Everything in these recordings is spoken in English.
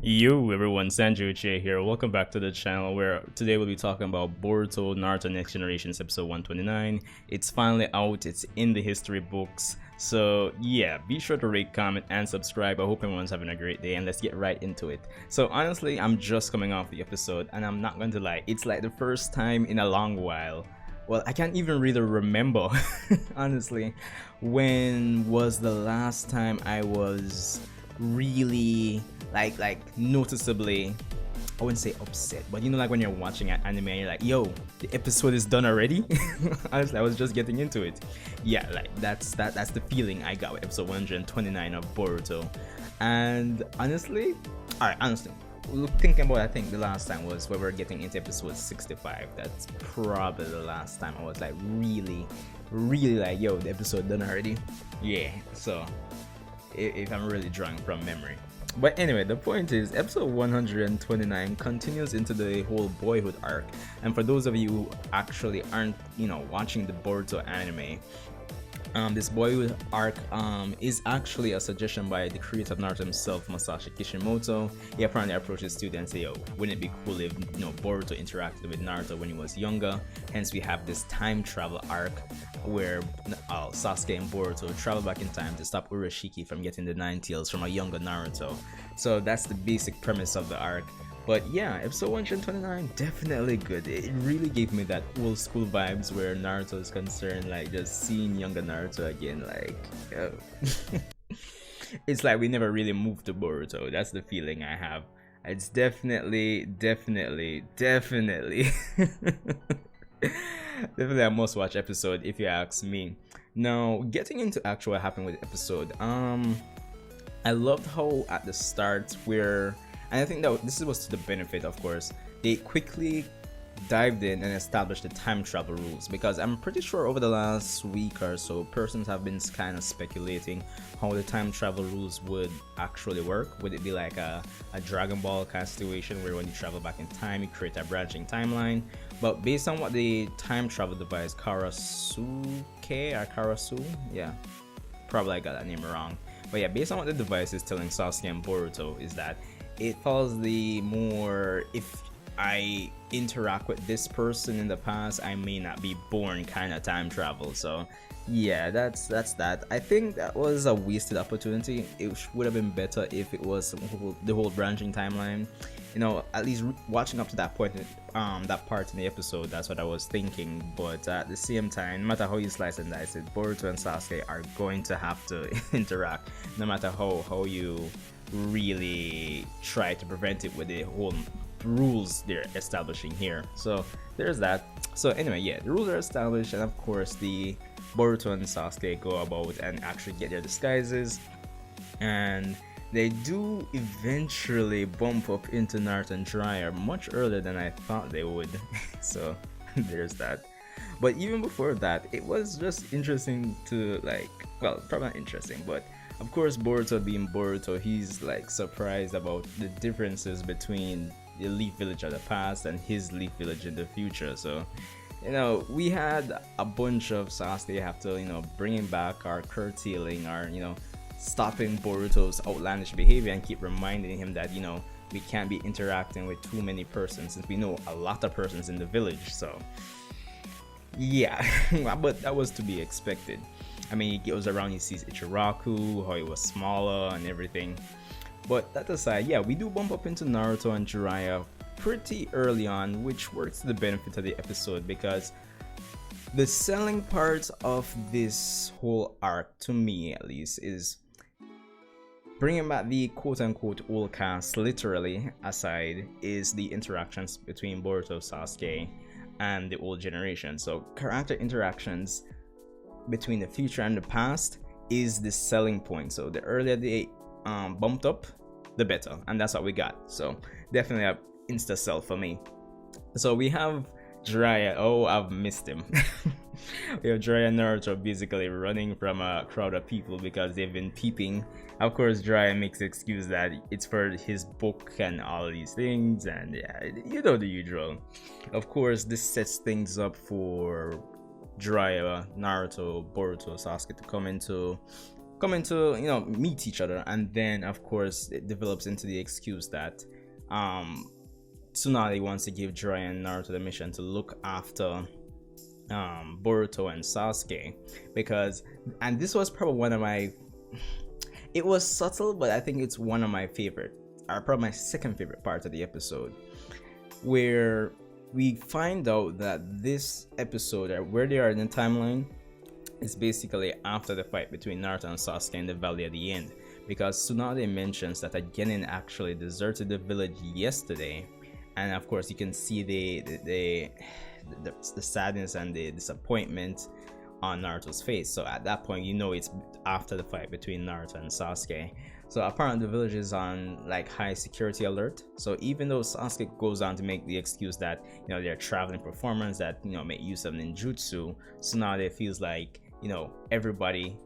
Yo everyone, Sasuke Uchiha here. Welcome back to the channel where today we'll be talking about Boruto Naruto Next Generations episode 129. It's finally out, it's in the history books. So yeah, be sure to rate, comment, and subscribe. I hope everyone's having a great day and let's get right into it. So honestly, I'm just coming off the episode and I'm not going to lie, it's like the first time in a long while. Well, I can't even really remember, honestly, when was the last time I was really like noticeably, I wouldn't say upset, but you know, like when you're watching an anime and you're like, yo, the episode is done already. Honestly, I was just getting into it. Yeah, like that's the feeling I got with episode 129 of Boruto. And honestly, thinking about it, I think the last time was when we were getting into episode 65. That's probably the last time I was like really like, yo, the episode done already. Yeah, so if I'm really drawing from memory. But anyway, the point is, episode 129 continues into the whole boyhood arc. And for those of you who actually aren't, watching the Boruto anime, this boyhood arc is actually a suggestion by the creator of Naruto himself, Masashi Kishimoto. He apparently approached his student and said, yo, wouldn't it be cool if Boruto interacted with Naruto when he was younger? Hence we have this time travel arc where Sasuke and Boruto travel back in time to stop Urashiki from getting the Nine Tails from a younger Naruto. So that's the basic premise of the arc. But yeah, episode 129, definitely good. It really gave me that old school vibes where Naruto is concerned, like just seeing younger Naruto again, like, yo. It's like we never really moved to Boruto. That's the feeling I have. It's definitely definitely a must-watch episode if you ask me. Now, getting into actual what happened with the episode, I loved how at the start where, and I think that this was to the benefit, of course, they quickly dived in and established the time travel rules, because I'm pretty sure over the last week or so persons have been kind of speculating how the time travel rules would actually work. Would it be like a Dragon Ball kind of situation where when you travel back in time you create a branching timeline? But based on what the time travel device Karasu, yeah, probably I got that name wrong, but yeah, based on what the device is telling Sasuke and Boruto is that it follows the more, if I interact with this person in the past, I may not be born kind of time travel. So yeah, that's that. I think that was a wasted opportunity. It would have been better if it was the whole branching timeline. At least watching up to that point, that part in the episode, that's what I was thinking. But at the same time, no matter how you slice and dice it, Boruto and Sasuke are going to have to interact, no matter how you really try to prevent it with the whole rules they're establishing here. So there's that. So anyway, yeah, the rules are established, and of course the Boruto and Sasuke go about and actually get their disguises, and they do eventually bump up into Naruto and Jiraiya much earlier than I thought they would. So there's that. But even before that, it was just interesting to, like, well, probably not interesting, but of course Boruto being Boruto, he's like surprised about the differences between the Leaf Village of the past and his Leaf Village in the future. So we had a bunch of Sasuke have to bringing back or curtailing or stopping Boruto's outlandish behavior and keep reminding him that we can't be interacting with too many persons since we know a lot of persons in the village. So yeah, but that was to be expected. I mean, he goes around, he sees Ichiraku, how he was smaller and everything. But that aside, yeah, we do bump up into Naruto and Jiraiya pretty early on, which works to the benefit of the episode, because the selling part of this whole arc, to me at least, is bringing back the quote-unquote old cast literally aside, is the interactions between Boruto, Sasuke, and the old generation. So character interactions between the future and the past is the selling point. So the earlier they bumped up, the better, and that's what we got. So definitely a insta sell for me. So we have Jiraiya. Oh, I've missed him. We have Jiraiya and Naruto basically running from a crowd of people because they've been peeping. Of course, Jiraiya makes the excuse that it's for his book and all these things, and yeah, the usual. Of course, this sets things up for Jiraiya, Naruto, Boruto, Sasuke to come into coming to meet each other, and then of course it develops into the excuse that Tsunade wants to give Jiraiya and Naruto the mission to look after Boruto and Sasuke, because, and this was probably one of my, it was subtle, but I think it's one of my favorite, or probably my second favorite part of the episode, where we find out that this episode, or where they are in the timeline, is basically after the fight between Naruto and Sasuke in the valley at the end, because Tsunade mentions that a genin actually deserted the village yesterday, and of course you can see the sadness and the disappointment on Naruto's face. So at that point, it's after the fight between Naruto and Sasuke. So apparently the village is on like high security alert. So even though Sasuke goes on to make the excuse that they're traveling performers that make use of ninjutsu, Tsunade feels like everybody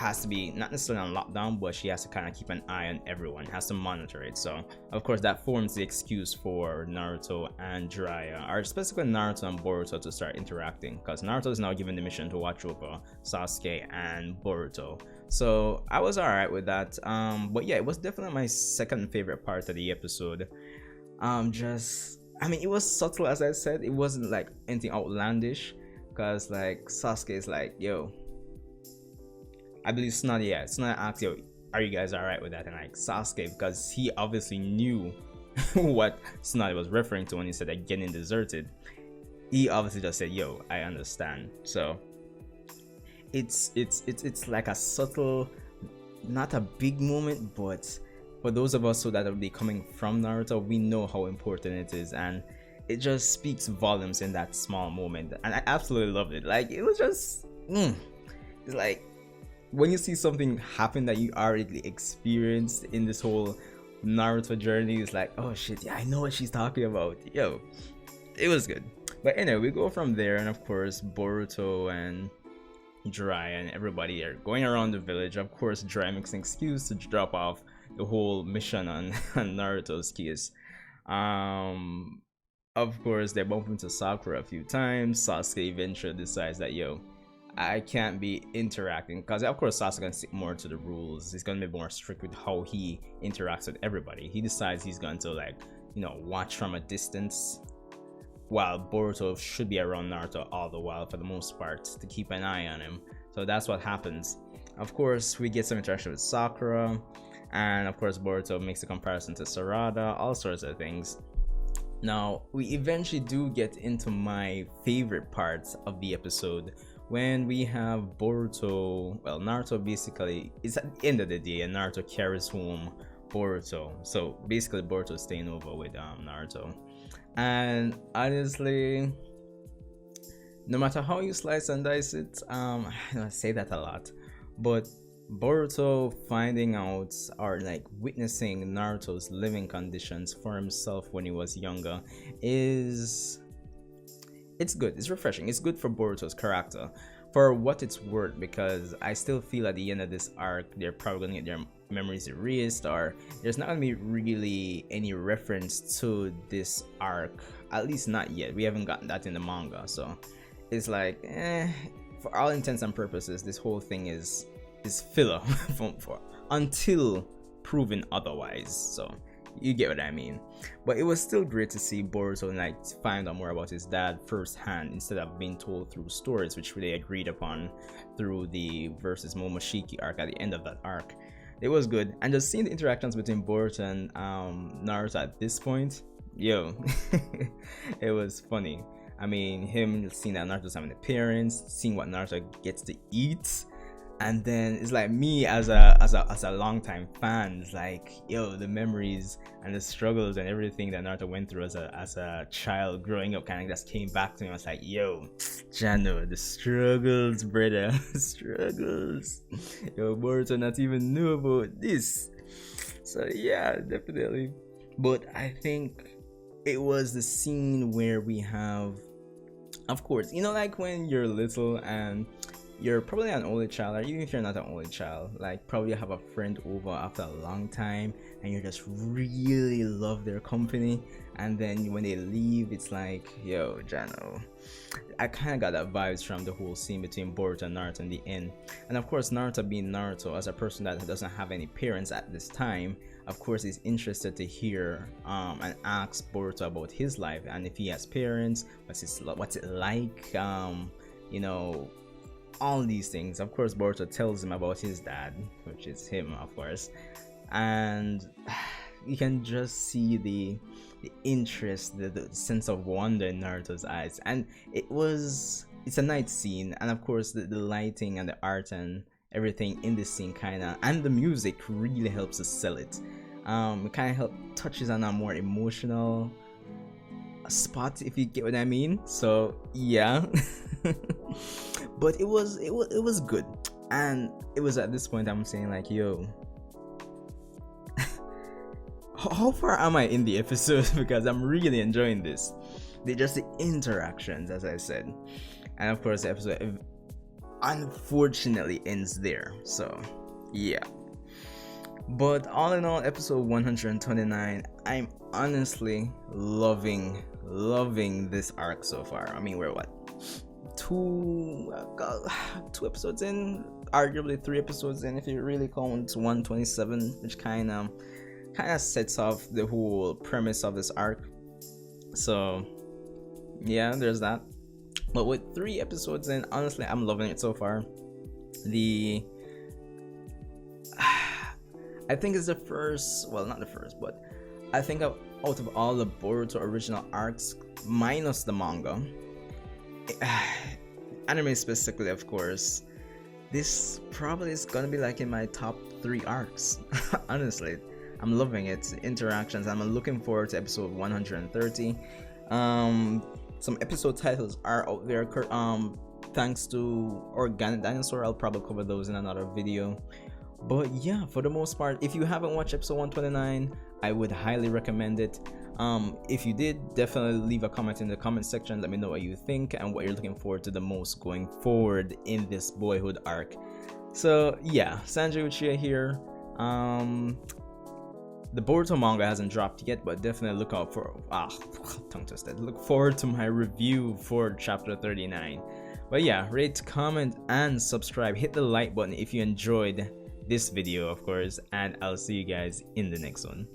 has to be not necessarily on lockdown, but she has to kind of keep an eye on everyone, has to monitor it. So of course that forms the excuse for Naruto and Jiraiya, or specifically Naruto and Boruto, to start interacting, because Naruto is now given the mission to watch over Sasuke and Boruto. So I was alright with that. But yeah, it was definitely my second favorite part of the episode. It was subtle, as I said. It wasn't like anything outlandish, because like Sasuke is like, yo, I believe Tsunade asked, yo, are you guys alright with that? And like Sasuke, because he obviously knew what Tsunade was referring to when he said that getting deserted, he obviously just said, yo, I understand. So it's like a subtle, not a big moment, but for those of us that will be coming from Naruto, we know how important it is, and it just speaks volumes in that small moment, and I absolutely loved it. Like, it was just it's like when you see something happen that you already experienced in this whole Naruto journey, it's like, oh shit, yeah, I know what she's talking about. Yo, it was good. But anyway, we go from there, and of course Boruto and Jiraiya and everybody are going around the village. Of course Jiraiya makes an excuse to drop off the whole mission on Naruto's case. Of course they bump into Sakura a few times. Sasuke eventually decides that, yo, I can't be interacting, because of course Sasuke gonna stick more to the rules. He's gonna be more strict with how he interacts with everybody. He decides he's going to watch from a distance, while Boruto should be around Naruto all the while for the most part, to keep an eye on him. So that's what happens. Of course we get some interaction with Sakura, and of course Boruto makes a comparison to Sarada, all sorts of things. Now we eventually do get into my favorite parts of the episode, when we have Naruto basically, it's at the end of the day, and Naruto carries home Boruto. So basically Boruto is staying over with Naruto. And honestly, no matter how you slice and dice it, I say that a lot, but Boruto finding out, or like witnessing Naruto's living conditions for himself when he was younger, it's good, it's refreshing, it's good for Boruto's character, for what it's worth, because I still feel at the end of this arc they're probably gonna get their memories erased, or there's not gonna be really any reference to this arc, at least not yet. We haven't gotten that in the manga, so it's like, for all intents and purposes this whole thing is filler for until proven otherwise. So you get what I mean. But it was still great to see Boruto find out more about his dad firsthand, instead of being told through stories, which they agreed upon through the versus Momoshiki arc at the end of that arc. It was good, and just seeing the interactions between Boruto and Naruto at this point, yo, it was funny. I mean, him seeing that Naruto's having a parents, seeing what Naruto gets to eat, and then it's like me as a longtime fan, it's like, yo, the memories and the struggles and everything that Naruto went through as a child growing up kind of just came back to me. I was like, yo, Jano, the struggles, brother, struggles. Yo, Boruto not even knew about this. So yeah, definitely. But I think it was the scene where we have, of course, like when you're little and you're probably an only child, or even if you're not an only child, like probably have a friend over after a long time and you just really love their company, and then when they leave it's like, yo, Jano. I kind of got that vibes from the whole scene between Boruto and Naruto in the end. And of course, Naruto being Naruto, as a person that doesn't have any parents at this time, of course is interested to hear and ask Boruto about his life, and if he has parents, what's it like, you know, all these things. Of course, Boruto tells him about his dad, which is him, of course, and you can just see the interest, the sense of wonder in Naruto's eyes. And it's a night scene, and of course the lighting and the art and everything in this scene and the music really helps to sell it. It kind of touches on a more emotional spot, if you get what I mean. So yeah. But it was good, and it was at this point I'm saying like, yo, how far am I in the episode? Because I'm really enjoying this. Just the interactions, as I said, and of course the episode unfortunately ends there. So yeah. But all in all, episode 129, I'm honestly loving this arc so far. I mean, we're what, two episodes in, arguably 3 episodes in if you really count 127, which kind of sets off the whole premise of this arc. So yeah, there's that. But with 3 episodes in, honestly, I'm loving it so far. I think it's the first, well, not the first, but I think out of all the Boruto original arcs, minus the manga, anime specifically, of course, this probably is gonna be like in my top 3 arcs. Honestly, I'm loving it. Interactions. I'm looking forward to episode 130. Some episode titles are out there. Thanks to Organic Dinosaur, I'll probably cover those in another video. But yeah, for the most part, if you haven't watched episode 129, I would highly recommend it. If you did, definitely leave a comment in the comment section. Let me know what you think and what you're looking forward to the most going forward in this boyhood arc. So yeah, Sasuke Uchiha here. The Boruto manga hasn't dropped yet, but definitely look out for tongue twisted. Look forward to my review for chapter 39. But yeah, rate, comment, and subscribe. Hit the like button if you enjoyed this video, of course, and I'll see you guys in the next one.